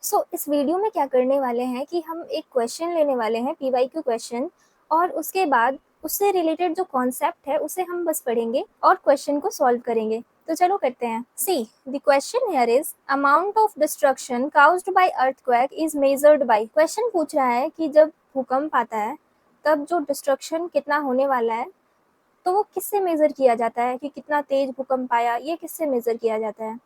इस वीडियो में क्या करने वाले हैं कि हम एक क्वेश्चन लेने वाले हैं, पीवाईक्यू क्वेश्चन, और उसके बाद उससे रिलेटेड जो कॉन्सेप्ट है उसे हम बस पढ़ेंगे और क्वेश्चन को सॉल्व करेंगे। तो चलो करते हैं। See the question here is amount of destruction caused bye earthquake is measured by. Question पूछ रहा है कि जब भूकंप आता है तब जो डिस्ट्रक्शन कितना होने वाला है तो वो किससे मेजर किया जाता है, कि कितना तेज भूकंप आया, ये किससे मेजर किया जाता है।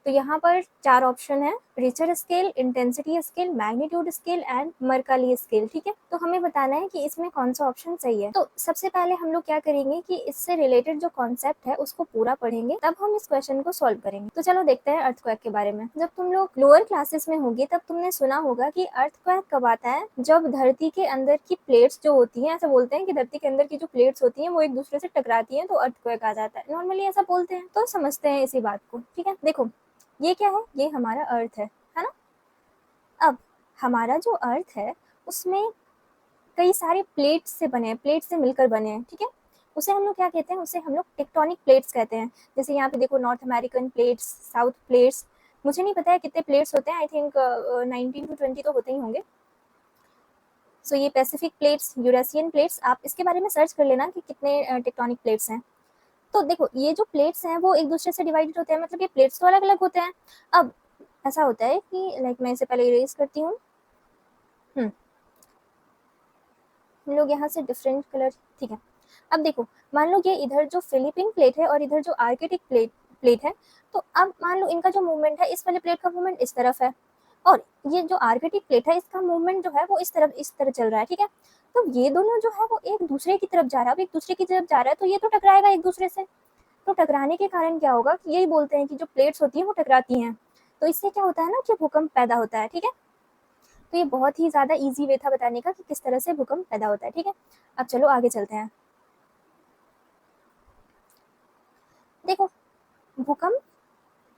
तो यहाँ पर 4 ऑप्शन है, Richter scale, intensity scale, magnitude scale and Mercalli scale. ठीक है, तो हमें बताना है कि इसमें कौन सा ऑप्शन सही है। तो सबसे पहले हम लोग क्या करेंगे कि इससे रिलेटेड जो कॉन्सेप्ट है उसको पूरा पढ़ेंगे, तब हम इस क्वेश्चन को सॉल्व करेंगे। तो चलो देखते हैं अर्थक्वेक के बारे में। जब तुम लोग लोअर क्लासेस में होगी तब तुमने सुना होगा कि अर्थक्वेक कब आता है, जब धरती के अंदर की प्लेट्स जो होती हैं, ऐसा बोलते हैं कि धरती के अंदर की जो प्लेट्स होती हैं वो एक दूसरे से टकराती हैं तो अर्थक्वेक आ जाता है। नॉर्मली ऐसा बोलते हैं। तो समझते हैं इसी बात को। ठीक है, देखो ये क्या है, ये हमारा अर्थ है ना। अब हमारा जो अर्थ है उसमें कई सारे प्लेट्स से बने हैं, प्लेट से मिलकर बने हैं। ठीक है, उसे हम लोग क्या कहते हैं, उसे हम लोग टेक्टोनिक प्लेट्स कहते हैं। जैसे यहाँ पे देखो, north American plates, south plates, मुझे नहीं पता है कितने प्लेट्स होते हैं, आई थिंक 19 to 20 तो होते ही होंगे। सो ये पैसिफिक प्लेट्स, यूरेशियन प्लेट्स, आप इसके बारे में सर्च कर लेना कि कितने टेक्टोनिक प्लेट्स हैं। तो देखो ये जो प्लेट्स हैं वो एक दूसरे से डिवाइडेड होते हैं, मतलब ये प्लेट्स तो अलग अलग होते हैं। अब ऐसा होता है कि लाइक मैं इसे पहले इरेज करती हूँ। हम लोग यहाँ से डिफरेंट कलर, ठीक है। अब देखो, मान लो ये इधर जो फिलीपीन प्लेट है और इधर जो आर्कटिक प्लेट है, तो अब मान लो इनका जो मूवमेंट है, इस वाले प्लेट का मूवमेंट इस तरफ है और ये जो आर्कटिक प्लेट है इसका मूवमेंट जो है वो इस तरह चल रहा है। ठीक है, तो ये दोनों जो है वो एक दूसरे की तरफ जा रहा है, अब एक दूसरे की तरफ जा रहा है तो ये तो टकराएगा एक दूसरे से। तो टकराने के कारण क्या होगा कि यही बोलते हैं कि जो प्लेट्स होती हैं वो टकराती हैं, तो इससे क्या होता है ना कि भूकंप पैदा होता है। ठीक है, तो ये बहुत ही ज़्यादा इजी वे था बताने का कि किस तरह से भूकंप पैदा होता है। ठीक है, अब चलो आगे चलते हैं। देखो, भूकंप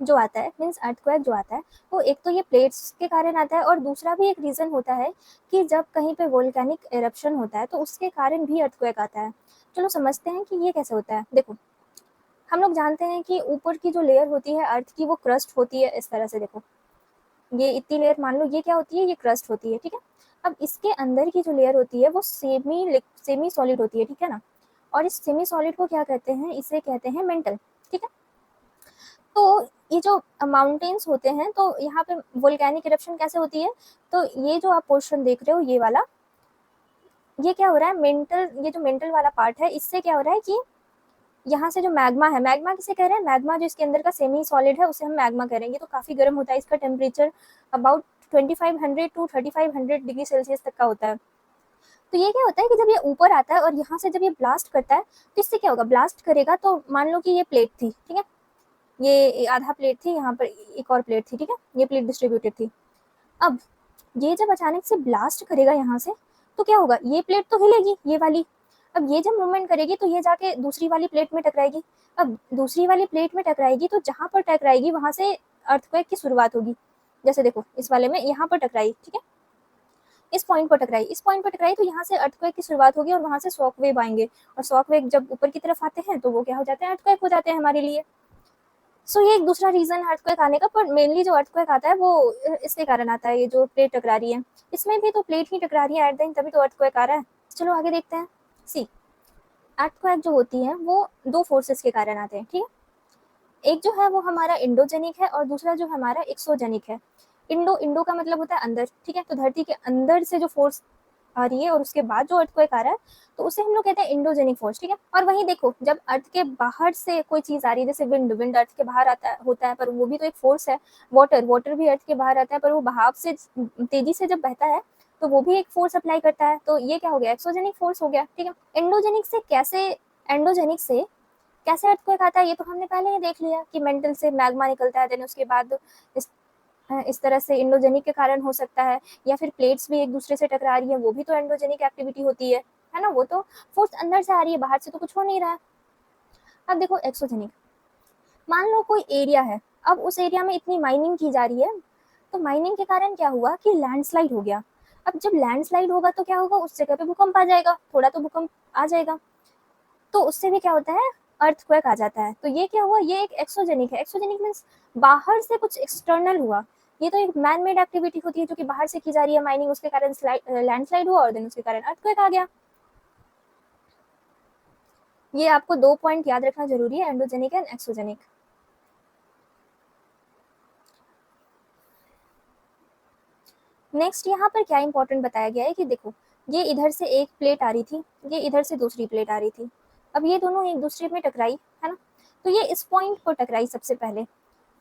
जो आता है, मीन्स अर्थक्वेक जो आता है, वो एक तो ये प्लेट्स के कारण आता है और दूसरा भी एक रीज़न होता है कि जब कहीं पे वोल्केनिक एरप्शन होता है तो उसके कारण भी अर्थक्वेक आता है। चलो समझते हैं कि ये कैसे होता है। देखो, हम लोग जानते हैं कि ऊपर की जो लेयर होती है अर्थ की वो क्रस्ट होती है इस तरह से। देखो ये इतनी लेयर मान लो, ये क्या होती है, ये क्रस्ट होती है। ठीक है, अब इसके अंदर की जो लेयर होती है वो सेमी सॉलिड होती है। ठीक है ना, और इस सेमी सॉलिड को क्या कहते हैं, इसे कहते हैं मेंटल। ठीक है, तो ये जो माउंटेन्स होते हैं तो यहाँ पे वोल्केनिक इरप्शन कैसे होती है, तो ये जो आप पोर्शन देख रहे हो ये वाला, ये क्या हो रहा है, मेंटल, ये जो मेंटल वाला पार्ट है इससे क्या हो रहा है कि यहाँ से जो मैग्मा है, मैग्मा किसे कह रहे हैं, मैग्मा जो इसके अंदर का सेमी सॉलिड है उसे हम मैग्मा करेंगे। तो काफ़ी गर्म होता है, इसका temperature about 2500 to 3500 degree Celsius तक का होता है। तो ये क्या होता है कि जब ये ऊपर आता है और यहाँ से जब ये ब्लास्ट करता है तो इससे क्या होगा, ब्लास्ट करेगा तो मान लो कि ये प्लेट थी। ठीक है, ये आधा प्लेट थी, यहाँ पर एक और प्लेट थी। ठीक है, ये प्लेट डिस्ट्रीब्यूटेड थी। अब ये जब अचानक से ब्लास्ट करेगा यहाँ से तो क्या होगा, ये प्लेट तो हिलेगी, ये वाली। अब ये जब मूवमेंट करेगी तो ये जाके दूसरी वाली प्लेट में टकराएगी। अब दूसरी वाली प्लेट में टकराएगी तो जहाँ पर टकराएगी वहां से अर्थक्वेक की शुरुआत होगी। जैसे देखो इस वाले में यहाँ पर टकराई, ठीक है, इस पॉइंट पर टकराई, इस पॉइंट पर टकराई तो यहाँ से अर्थक्वेक की शुरुआत होगी और वहां से शॉक वेव आएंगे, और शॉक वेव जब ऊपर की तरफ आते हैं तो वो क्या हो जाते हैं, अर्थक्वेक हो जाते हैं हमारे लिए। ये एक दूसरा रीजन है अर्थक्वेक आने का, पर मेनली जो अर्थक्वेक आता है वो इसके कारण आता है, ये जो प्लेट टकरा रही है, इसमें भी तो प्लेट ही टकरा रही है एट द एंड, तभी तो अर्थक्वेक आ रहा है। चलो आगे देखते हैं। सी अर्थक्वेक जो होती है वो दो फोर्सेस के कारण आते हैं। ठीक है, एक जो है वो हमारा इंडोजेनिक है और दूसरा जो हमारा एक्सोजेनिक है। इंडो का मतलब होता है अंदर। ठीक है, तो धरती के अंदर से जो फोर्स आ रही है और उसके बाद जो अर्थक्वेक आ रहा है तो उसे हम लोग कहते हैं इंडोजेनिक फोर्स। ठीक है, और वहीं देखो जब अर्थ के बाहर से कोई चीज आ रही है, जैसे विंड अर्थ के बाहर आता है होता है, पर वो भी तो एक फोर्स है। वाटर भी अर्थ के बाहर आता है, पर वो बहाव से तेजी से जब बहता है तो वो भी एक फोर्स अप्लाई करता है, तो ये क्या हो गया, एक्सोजेनिक फोर्स हो गया। ठीक है, एंडोजेनिक से कैसे अर्थक्वेक आता है ये तो हमने पहले ही देख लिया कि मेंटल से मैग्मा निकलता है, देन उसके बाद इस तरह से इंडोजेनिक के कारण हो सकता है, या फिर प्लेट्स भी एक दूसरे से टकरा रही है, वो भी तो एंडोजेनिक एक्टिविटी होती है ना, वो तो फोर्स अंदर से आ रही है, बाहर से तो कुछ हो नहीं रहा है। अब देखो एक्सोजेनिक, मान लो कोई एरिया है, अब उस एरिया में इतनी माइनिंग की जा रही है, तो माइनिंग के कारण क्या हुआ कि लैंडस्लाइड हो गया। अब जब लैंडस्लाइड होगा तो क्या होगा, उस जगह पे भूकंप आ जाएगा, थोड़ा तो भूकंप आ जाएगा, तो उससे भी क्या होता है, अर्थक्वेक आ जाता है। तो ये क्या हुआ, ये एक एक्सोजेनिक है। एक्सोजेनिक मीन्स बाहर से कुछ एक्सटर्नल हुआ, ये तो एक मैन मेड एक्टिविटी होती है जो कि बाहर से की जा रही है माइनिंग, उसके कारण लैंडस्लाइड हुआ और देन उसके कारण अर्थक्वेक आ गया। ये आपको 2 पॉइंट याद रखना जरूरी है, एंडोजेनिक एंड एक्सोजेनिक। नेक्स्ट यहाँ पर क्या इंपॉर्टेंट बताया गया है कि देखो, ये इधर से एक प्लेट आ रही थी, ये इधर से दूसरी प्लेट आ रही थी। अब ये दोनों एक दूसरे में टकराई, है ना, तो ये इस पॉइंट पर टकराई सबसे पहले।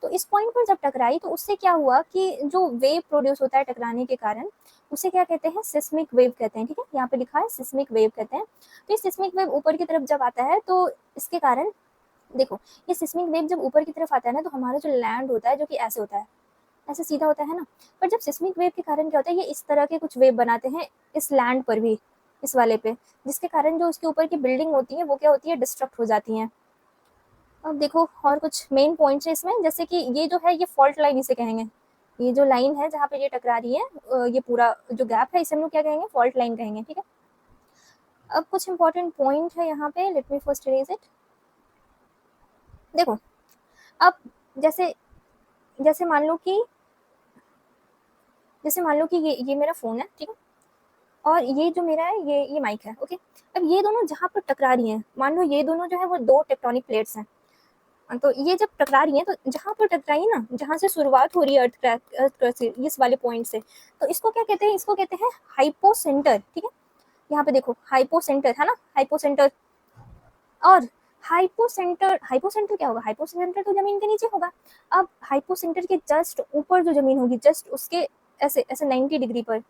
तो इस पॉइंट पर जब टकराई तो उससे क्या हुआ कि जो वेव प्रोड्यूस होता है टकराने के कारण, उसे क्या कहते हैं, सिस्मिक वेव कहते हैं। ठीक है, यहाँ पे लिखा है सिस्मिक वेव कहते हैं। तो ये सिस्मिक वेव ऊपर की तरफ जब आता है तो इसके कारण देखो, ये सिस्मिक वेव जब ऊपर की तरफ आता है ना, तो हमारा जो लैंड होता है जो कि ऐसे होता है, ऐसे सीधा होता है ना, पर जब सिस्मिक वेव के कारण क्या होता है, ये इस तरह के कुछ वेव बनाते हैं इस लैंड पर भी, इस वाले पे, जिसके कारण जो उसके ऊपर की बिल्डिंग होती है वो क्या होती है, डिस्ट्रक्ट हो जाती हैं। अब देखो और कुछ मेन पॉइंट्स है इसमें, जैसे कि ये जो है ये फॉल्ट लाइन इसे कहेंगे, ये जो लाइन है जहाँ पे ये टकरा रही है, ये पूरा जो गैप है इसे हम लोग क्या कहेंगे, फॉल्ट लाइन कहेंगे। ठीक है, अब कुछ इंपॉर्टेंट पॉइंट है यहाँ पे, let me first erase it. देखो, अब जैसे जैसे मान लो कि ये मेरा फोन है, ठीक है, और ये जो मेरा है ये माइक है, ओके। अब ये दोनों जहाँ पर टकरा रही हैं, मान लो ये दोनों जो है वो 2 टेक्टोनिक प्लेट्स हैं, तो ये जब टकरा रही हैं तो जहाँ पर टकराई ना, जहाँ से शुरुआत हो रही है अर्थ से, इस वाले पॉइंट से, तो इसको क्या कहते हैं, इसको कहते हैं हाइपोसेंटर। ठीक है, यहाँ पे देखो हाइपोसेंटर है ना, हाइपोसेंटर। और हाइपोसेंटर क्या होगा, हाइपोसेंटर तो जमीन के नीचे होगा। अब हाइपोसेंटर के जस्ट ऊपर जो जमीन होगी, जस्ट उसके ऐसे ऐसे 90 डिग्री पर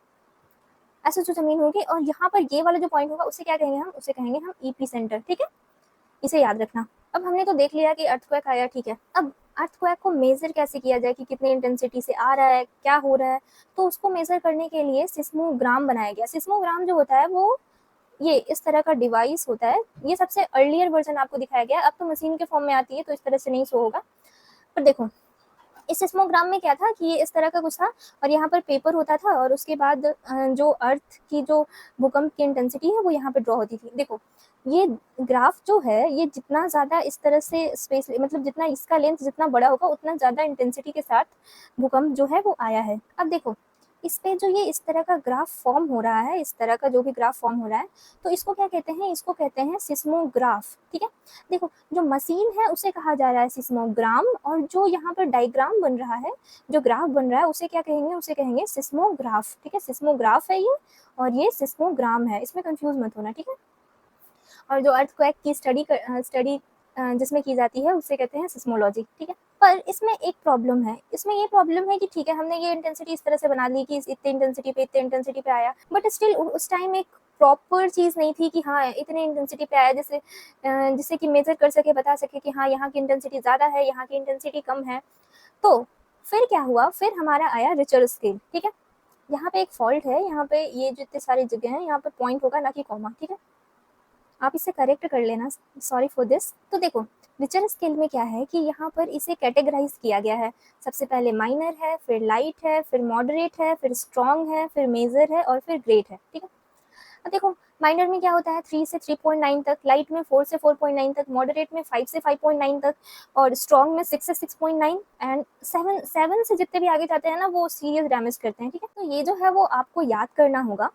ऐसे जो जमीन होगी, और यहाँ पर ये वाला जो पॉइंट होगा उसे क्या कहेंगे हम, उसे कहेंगे हम ईपी सेंटर। ठीक है, इसे याद रखना। अब हमने तो देख लिया कि अर्थक्वेक आया, ठीक है। अब अर्थक्वेक को मेजर कैसे किया जाए कि कितने इंटेंसिटी से आ रहा है, क्या हो रहा है, तो उसको मेजर करने के लिए सिस्मोग्राम बनाया गया। सिस्मोग्राम जो होता है वो ये इस तरह का डिवाइस होता है। ये सबसे अर्लियर वर्जन आपको दिखाया गया, अब तो मशीन के फॉर्म में आती है तो इस तरह से नहीं शो होगा, पर देखो इस सिस्मोग्राम में क्या था कि ये इस तरह का कुछ था, और यहाँ पर पेपर होता था, और उसके बाद जो अर्थ की जो भूकंप की इंटेंसिटी है वो यहाँ पे ड्रॉ होती थी। देखो ये ग्राफ जो है, ये जितना ज़्यादा इस तरह से स्पेस, मतलब जितना इसका लेंथ जितना बड़ा होगा उतना ज़्यादा इंटेंसिटी के साथ भूकंप जो है वो आया है। अब देखो इस पे जो ये इस तरह का ग्राफ फॉर्म हो रहा है, इस तरह का जो भी ग्राफ फॉर्म हो रहा है, तो इसको क्या कहते हैं, इसको कहते हैं सिस्मोग्राफ। ठीक है, देखो जो मशीन है उसे कहा जा रहा है सिस्मोग्राम, और जो यहाँ पर डायग्राम बन रहा है, जो ग्राफ बन रहा है उसे क्या कहेंगे, उसे कहेंगे सिस्मोग्राफ। ठीक है, सिस्मोग्राफ है ये और ये सिस्मोग्राम है, इसमें कंफ्यूज मत होना। ठीक है, और जो अर्थक्वेक की स्टडी जिसमें की जाती है उसे कहते हैं सिस्मोलॉजी। ठीक है, पर इसमें एक प्रॉब्लम है, इसमें ये प्रॉब्लम है कि ठीक है हमने ये इंटेंसिटी इस तरह से बना ली कि इतने इंटेंसिटी पे आया, बट स्टिल उस टाइम एक प्रॉपर चीज़ नहीं थी कि हाँ इतने इंटेंसिटी पे आया, जिससे कि मेजर कर सके, बता सके कि हाँ यहाँ की इंटेंसिटी ज़्यादा है, यहाँ की इंटेंसिटी कम है। तो फिर क्या हुआ, फिर हमारा आया रिचर स्केल। ठीक है, यहाँ पे एक फॉल्ट है, यहाँ पे ये जितने सारी जगह हैं यहाँ पे पॉइंट होगा ना कि कॉमा। ठीक है, आप इसे करेक्ट कर लेना, सॉरी फॉर दिस। तो देखो रिचर स्केल में क्या है कि यहाँ पर इसे कैटेगराइज किया गया है। सबसे पहले माइनर है, फिर लाइट है, फिर मॉडरेट है, फिर स्ट्रॉन्ग है, फिर मेजर है और फिर ग्रेट है। ठीक है, अब देखो माइनर में क्या होता है 3 से 3.9 तक, लाइट में 4 से 4.9 तक, मॉडरेट में 5 से 5.9 तक, और स्ट्रॉन्ग में 6 से 6.9, एंड 7 से जितने भी आगे जाते हैं ना वो सीरियस डैमेज करते हैं। ठीक है, तो ये जो है वो आपको याद करना होगा,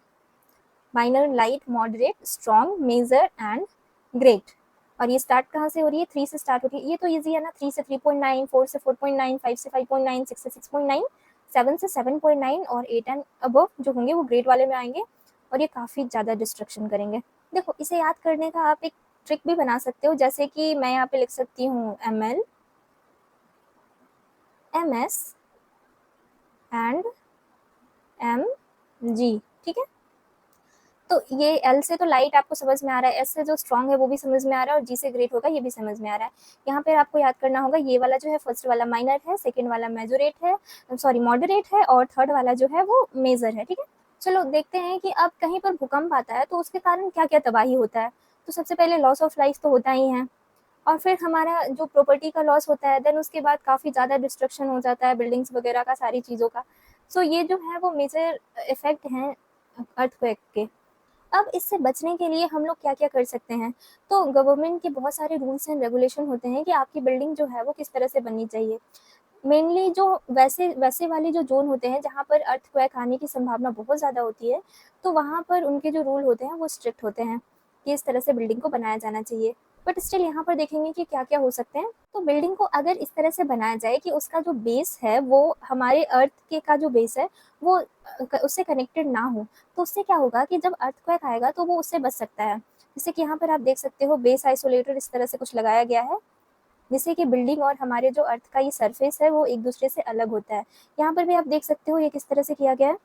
minor, light, moderate, strong, major and great. और ये स्टार्ट कहाँ से हो रही है, 3 से स्टार्ट हो रही है, ये तो इजी है ना, 3 से 3.9, 4 से 4.9, 5 से 5.9, 6 से 6.9, 7 से 7.9 और 8 एंड अबव जो होंगे वो ग्रेट वाले में आएंगे, और ये काफ़ी ज़्यादा डिस्ट्रक्शन करेंगे। देखो इसे याद करने का आप एक ट्रिक भी बना सकते हो, जैसे कि मैं यहाँ पे लिख सकती हूँ ML, MS एंड MG। ठीक है, तो ये एल से तो लाइट आपको समझ में आ रहा है, एस से जो स्ट्रॉन्ग है वो भी समझ में आ रहा है, और जी से ग्रेट होगा ये भी समझ में आ रहा है। यहाँ पे आपको याद करना होगा ये वाला जो है फर्स्ट वाला माइनर है, सेकंड वाला मेजोरेट है, सॉरी मॉडरेट है, और थर्ड वाला जो है वो मेजर है। ठीक है, चलो देखते हैं कि अब कहीं पर भूकंप आता है तो उसके कारण क्या क्या तबाही होता है। तो सबसे पहले लॉस ऑफ लाइफ तो होता ही है, और फिर हमारा जो प्रॉपर्टी का लॉस होता है, देन उसके बाद काफ़ी ज़्यादा डिस्ट्रक्शन हो जाता है बिल्डिंग्स वगैरह का, सारी चीज़ों का। सो ये जो है वो मेजर इफेक्ट हैं अर्थक्वेक के। अब इससे बचने के लिए हम लोग क्या क्या कर सकते हैं, तो गवर्नमेंट के बहुत सारे रूल्स एंड रेगुलेशन होते हैं कि आपकी बिल्डिंग जो है वो किस तरह से बननी चाहिए। मेनली जो वैसे वैसे वाले जो जोन होते हैं जहाँ पर अर्थक्वेक आने की संभावना बहुत ज़्यादा होती है, तो वहाँ पर उनके जो रूल होते हैं वो स्ट्रिक्ट होते हैं कि इस तरह से बिल्डिंग को बनाया जाना चाहिए। बट स्टिल यहाँ पर देखेंगे कि क्या-क्या हो सकते हैं। तो बिल्डिंग को अगर इस तरह से बनाया जाए कि उसका जो बेस है वो हमारे अर्थ के का जो बेस है वो उससे कनेक्टेड ना हो, तो उससे क्या होगा कि जब अर्थक्वेक आएगा तो वो उससे बच सकता है। जैसे कि यहाँ पर आप देख सकते हो बेस आइसोलेटर इस तरह से कुछ लगाया गया है, जिससे कि बिल्डिंग और हमारे जो अर्थ का ये सरफेस है वो एक दूसरे से अलग होता है। यहाँ पर भी आप देख सकते हो ये किस तरह से किया गया है।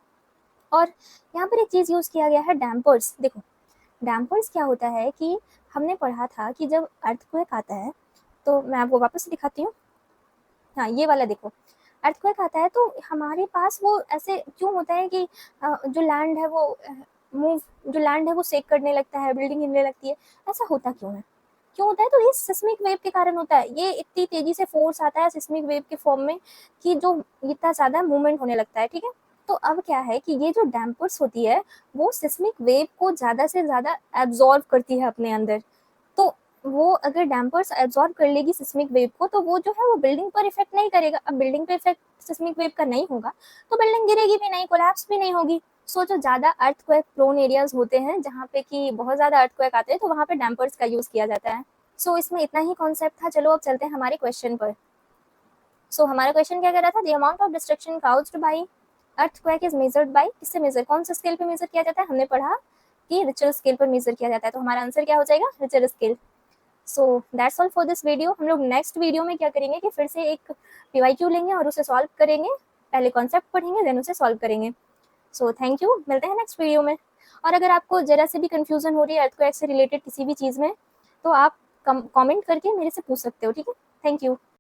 और यहाँ पर एक चीज़ यूज़ किया गया है डैम्पर्स। देखो, डैम्पर्स क्या होता है कि हमने पढ़ा था कि जब अर्थक्वेक आता है, तो मैं आपको वापस से दिखाती हूँ। हाँ, ये वाला देखो, अर्थक्वेक आता है तो हमारे पास वो ऐसे क्यों होता है कि जो लैंड है वो मूव जो लैंड है वो शेक करने लगता है, बिल्डिंग हिलने लगती है। ऐसा होता क्यों है? क्यों होता है? तो ये सिस्मिक वेव के कारण होता है। ये इतनी तेज़ी से फ़ोर्स आता है सिस्मिक वेव के फ़ॉर्म में कि जो इतना ज़्यादा मूवमेंट होने लगता है, ठीक है? तो अब क्या है कि ये जो डैम्पर्स होती है, वो सिस्मिक वेव को ज़्यादा से ज़्यादा एब्ज़ॉर्ब करती है अपने अंदर। तो वो अगर डैम्पर्स एब्ज़ॉर्ब कर लेगी सिस्मिक वेव को, तो वो जो है वो बिल्डिंग पर इफ़ेक्ट नहीं करेगा। अब बिल्डिंग पे इफ़ेक्ट सिस्मिक वेव का नहीं होगा, तो बिल्डिंग गिरेगी भी नहीं, कोलैप्स भी नहीं होगी। सो जो ज़्यादा अर्थक्वेक प्रोन एरियाज़ होते हैं, जहाँ पे कि बहुत ज़्यादा अर्थक्वेक आते हैं, तो वहाँ पे डैम्पर्स का यूज़ किया जाता है। सो इसमें इतना ही कॉन्सेप्ट था। चलो अब चलते हैं हमारे क्वेश्चन पर। सो हमारा क्वेश्चन क्या कह रहा था? The amount of destruction caused bye earthquake is measured by, किससे मेजर, कौन सा स्केल पे मेजर किया जाता है? हमने पढ़ा कि रिचर स्केल पर मेजर किया जाता है, तो हमारा आंसर क्या हो जाएगा? Richter scale. So that's all for this video. हम लोग नेक्स्ट वीडियो में क्या करेंगे कि फिर से एक पीवाईक्यू लेंगे और उसे सॉल्व करेंगे। पहले कॉन्सेप्ट पढ़ेंगे, देन उसे सॉल्व करेंगे। सो थैंक यू, मिलते हैं नेक्स्ट वीडियो में। और अगर आपको जरा से भी कंफ्यूजन हो रही है अर्थक्वेक से रिलेटेड किसी भी चीज़ में, तो आप कमेंट करके मेरे से पूछ सकते हो, ठीक है? Thank you.